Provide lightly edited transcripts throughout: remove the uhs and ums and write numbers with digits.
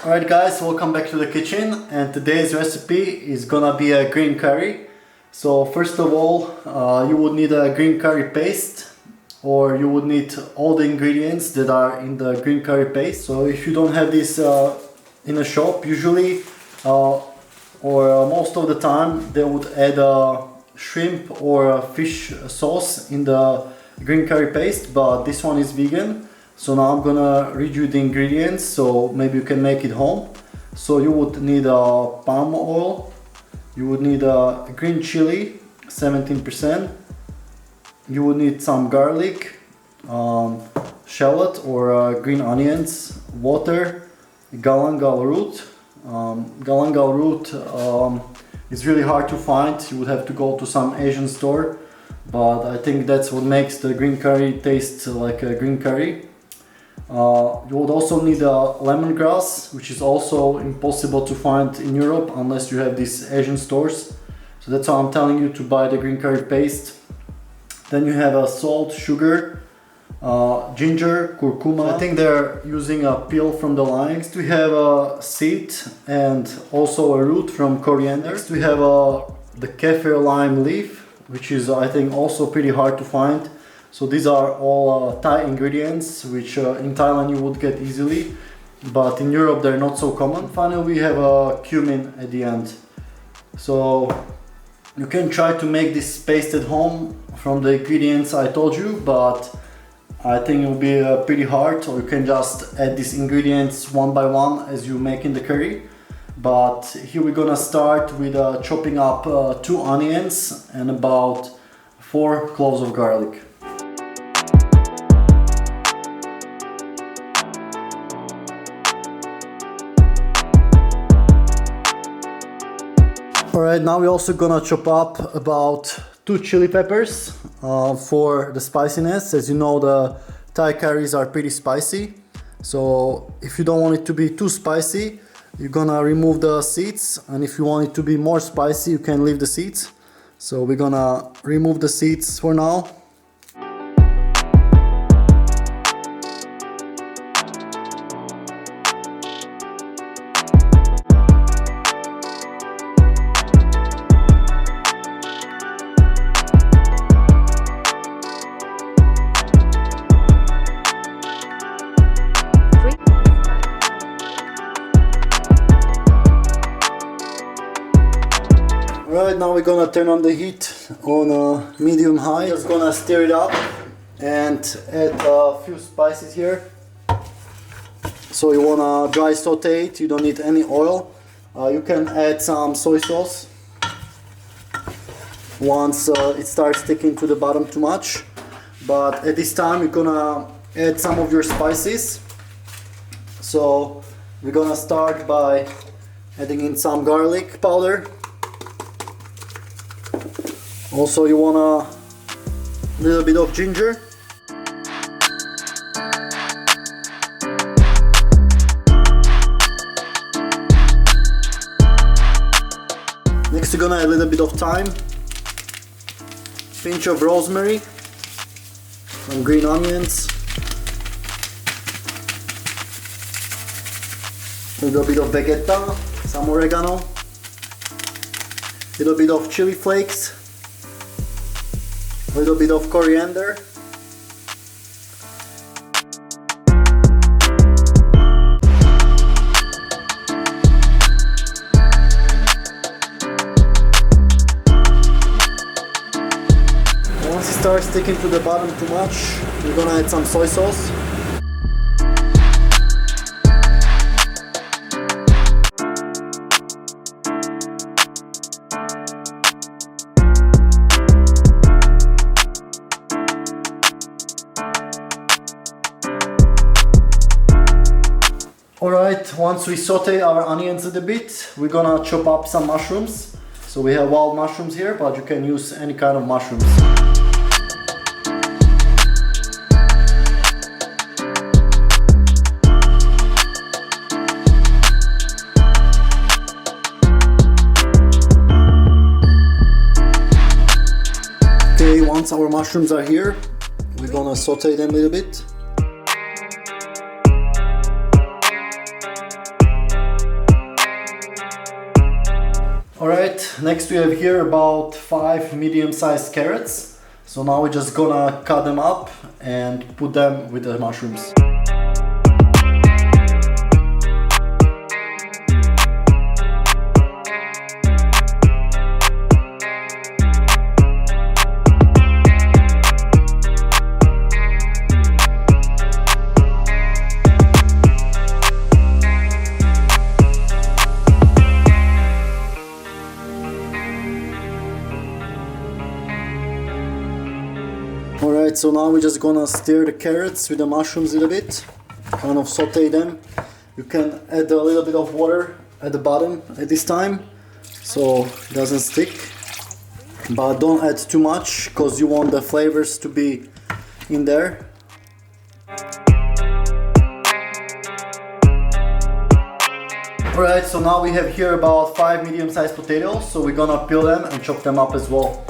Alright guys, welcome back to the kitchen, and today's recipe is gonna be a green curry. So first of all, you would need a green curry paste, or you would need all the ingredients that are in the green curry paste. So if you don't have this in a shop, usually most of the time they would add a shrimp or a fish sauce in the green curry paste, but this one is vegan. So now I'm gonna read you the ingredients, so maybe you can make it home. So you would need palm oil, you would need green chili, 17%, you would need some garlic, shallot or green onions, water, galangal root. Galangal root is really hard to find. You would have to go to some Asian store, but I think that's what makes the green curry taste like a green curry. You would also need lemongrass, which is also impossible to find in Europe unless you have these Asian stores. So that's why I'm telling you to buy the green curry paste. Then you have salt, sugar, ginger, curcuma. So I think they're using a peel from the lime. Next we have a seed and also a root from coriander. Next we have the kaffir lime leaf, which is I think also pretty hard to find. So these are all Thai ingredients, which in Thailand you would get easily, but in Europe they're not so common. Finally we have cumin at the end. So you can try to make this paste at home from the ingredients I told you, but I think it will be pretty hard, or you can just add these ingredients one by one as you make in the curry. But here we're gonna start with chopping up 2 onions and about 4 cloves of garlic. Alright, now we're also gonna chop up about 2 chili peppers for the spiciness. As you know, the Thai curries are pretty spicy. So if you don't want it to be too spicy, you're gonna remove the seeds. And if you want it to be more spicy, you can leave the seeds. So we're gonna remove the seeds for now. Alright, now we're gonna turn on the heat on medium high. Just gonna stir it up and add a few spices here. So you wanna dry saute it, you don't need any oil. You can add some soy sauce once it starts sticking to the bottom too much. But at this time you're gonna add some of your spices. So we're gonna start by adding in some garlic powder. Also you want a little bit of ginger. Next you're gonna add a little bit of thyme, pinch of rosemary, some green onions, a little bit of vegeta, some oregano, a little bit of chili flakes, a little bit of coriander, once it starts sticking to the bottom too much, we're gonna add some soy sauce. Alright, once we saute our onions a bit, we're gonna chop up some mushrooms. So we have wild mushrooms here, but you can use any kind of mushrooms. Okay, once our mushrooms are here, we're gonna saute them a little bit. Alright, next we have here about 5 medium-sized carrots. So now we're just gonna cut them up and put them with the mushrooms. Alright, so now we're just gonna stir the carrots with the mushrooms a little bit, kind of saute them. You can add a little bit of water at the bottom at this time, so it doesn't stick. But don't add too much, because you want the flavors to be in there. Alright, so now we have here about 5 medium-sized potatoes, so we're gonna peel them and chop them up as well.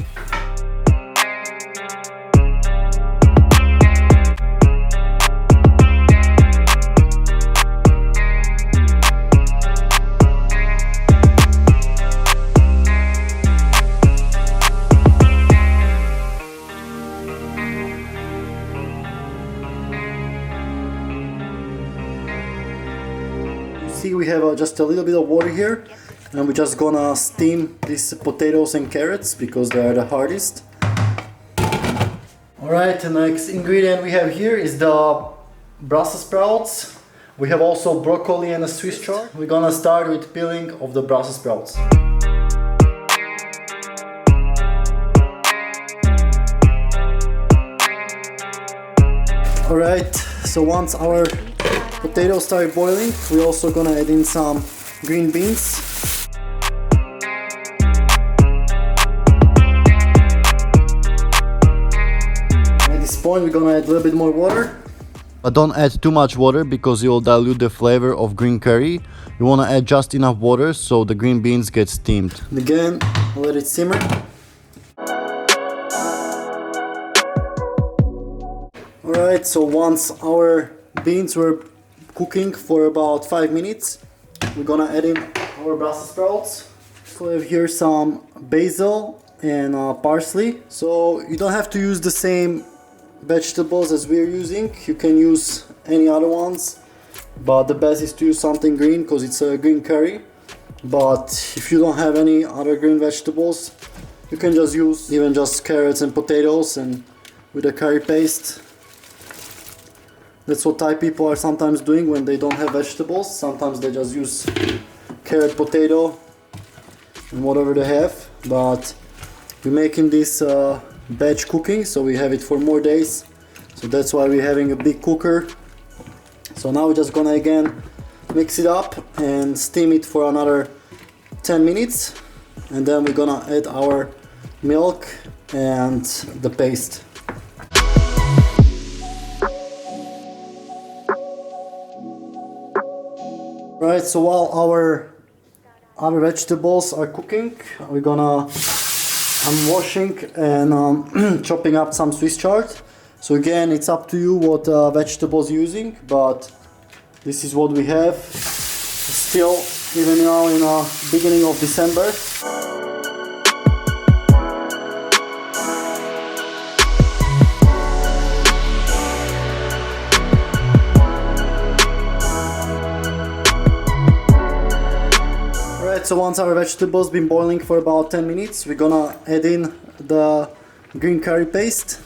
See, we have just a little bit of water here, and we're just gonna steam these potatoes and carrots because they are the hardest. Alright, the next ingredient we have here is the Brussels sprouts. We have also broccoli and a Swiss chard. We're gonna start with peeling of the Brussels sprouts. Alright, so once our potatoes start boiling, we're also gonna add in some green beans. At this point we're gonna add a little bit more water. But don't add too much water because it will dilute the flavor of green curry. You wanna add just enough water so the green beans get steamed. And again, let it simmer. Alright, so once our beans were cooking for about 5 minutes, we're gonna add in our Brussels sprouts. So I have here some basil and parsley. So you don't have to use the same vegetables as we're using. You can use any other ones, but the best is to use something green because it's a green curry. But if you don't have any other green vegetables, you can just use even just carrots and potatoes and with a curry paste. That's what Thai people are sometimes doing when they don't have vegetables. Sometimes they just use carrot, potato and whatever they have. But we're making this batch cooking, so we have it for more days. So that's why we're having a big cooker. So now we're just gonna again mix it up and steam it for another 10 minutes. And then we're gonna add our milk and the paste. Right, so while our other vegetables are cooking, I'm washing and chopping up some Swiss chard. So again, it's up to you what vegetables you're using, but this is what we have. Still, even now in the beginning of December. So once our vegetables been boiling for about 10 minutes, we're gonna add in the green curry paste.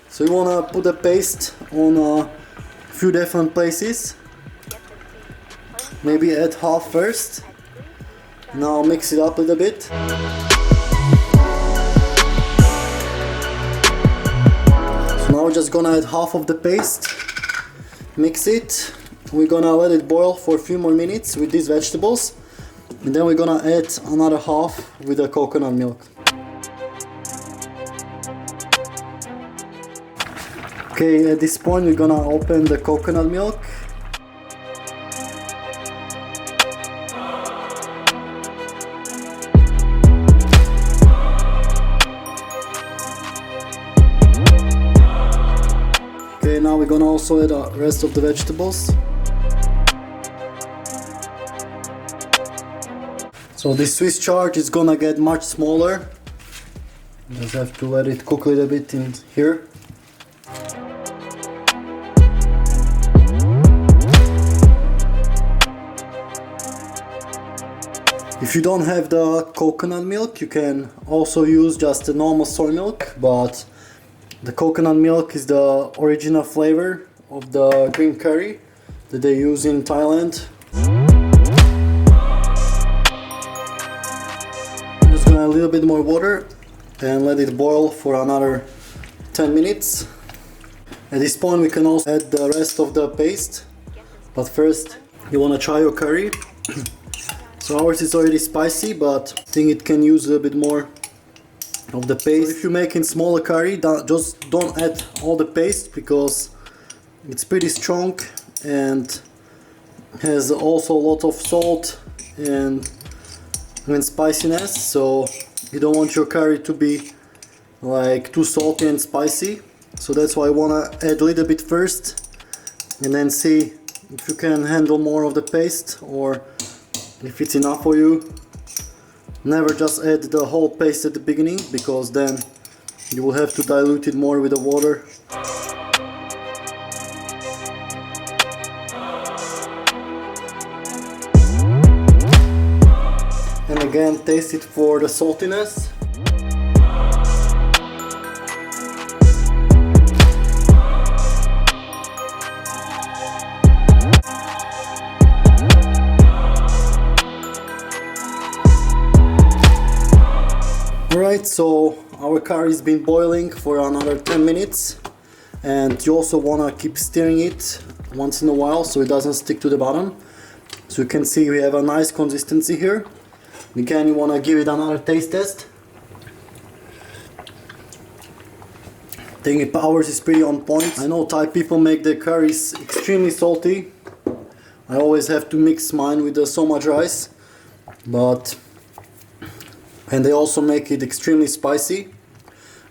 So you wanna put the paste on a few different places. Maybe add half first. Now mix it up a little bit. So now we're just gonna add half of the paste. Mix it. We're gonna let it boil for a few more minutes with these vegetables. And then we're gonna add another half with the coconut milk. Okay, at this point we're gonna open the coconut milk. Okay, now we're gonna also add the rest of the vegetables. So this Swiss chard is gonna get much smaller. Just have to let it cook a little bit in here. If you don't have the coconut milk, you can also use just the normal soy milk, but the coconut milk is the original flavor of the green curry that they use in Thailand. I'm just gonna add a little bit more water and let it boil for another 10 minutes. At this point we can also add the rest of the paste, but first you wanna try your curry. So ours is already spicy, but I think it can use a little bit more of the paste. So if you make in smaller curry, just don't add all the paste because it's pretty strong and has also a lot of salt and spiciness. So you don't want your curry to be like too salty and spicy. So that's why I wanna add a little bit first and then see if you can handle more of the paste or if it's enough for you. Never just add the whole paste at the beginning because then you will have to dilute it more with the water. And again, taste it for the saltiness. Alright, so our curry has been boiling for another 10 minutes and you also want to keep stirring it once in a while so it doesn't stick to the bottom. So you can see we have a nice consistency here. Again, you want to give it another taste test. I think ours is pretty on point. I know Thai people make their curries extremely salty. I always have to mix mine with so much rice, and they also make it extremely spicy,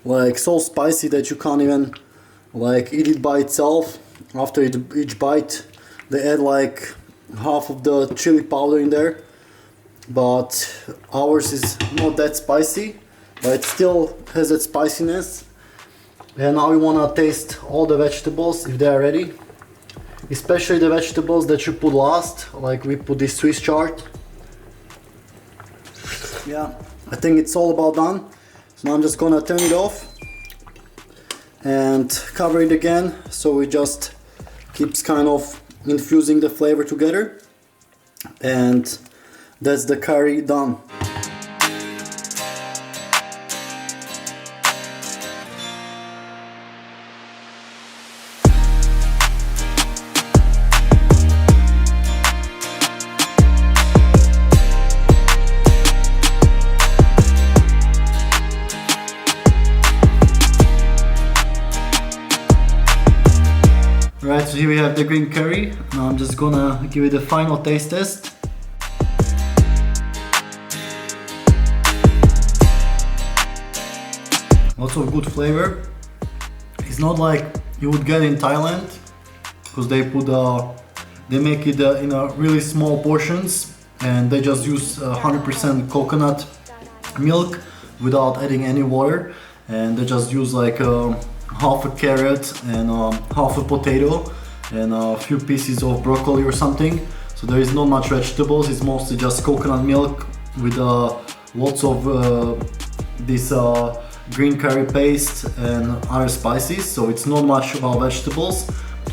like so spicy that you can't even like eat it by itself. After each bite they add like half of the chili powder in there, but ours is not that spicy, but it still has that spiciness. And now we want to taste all the vegetables if they are ready, especially the vegetables that you put last, like we put this Swiss chard. Yeah, I think it's all about done. So now I'm just gonna turn it off and cover it again so it just keeps kind of infusing the flavor together, and that's the curry done. Right, so here we have the green curry. Now I'm just gonna give it a final taste test. Lots of good flavor. It's not like you would get in Thailand, because they make it in a really small portions, and they just use 100% coconut milk without adding any water, and they just use like half a carrot and half a potato and a few pieces of broccoli or something. So there is not much vegetables, it's mostly just coconut milk with lots of this green curry paste and other spices, so it's not much about vegetables.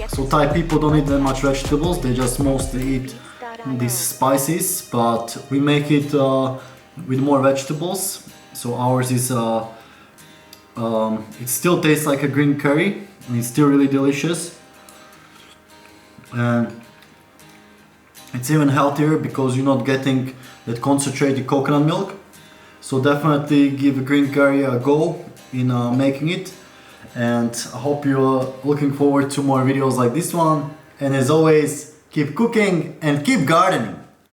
So Thai people don't eat that much vegetables, they just mostly eat these spices, but we make it with more vegetables. So ours is it still tastes like a green curry and it's still really delicious, and it's even healthier because you're not getting that concentrated coconut milk. So definitely give a green curry a go in making it, and I hope you're looking forward to more videos like this one, and as always, keep cooking and keep gardening.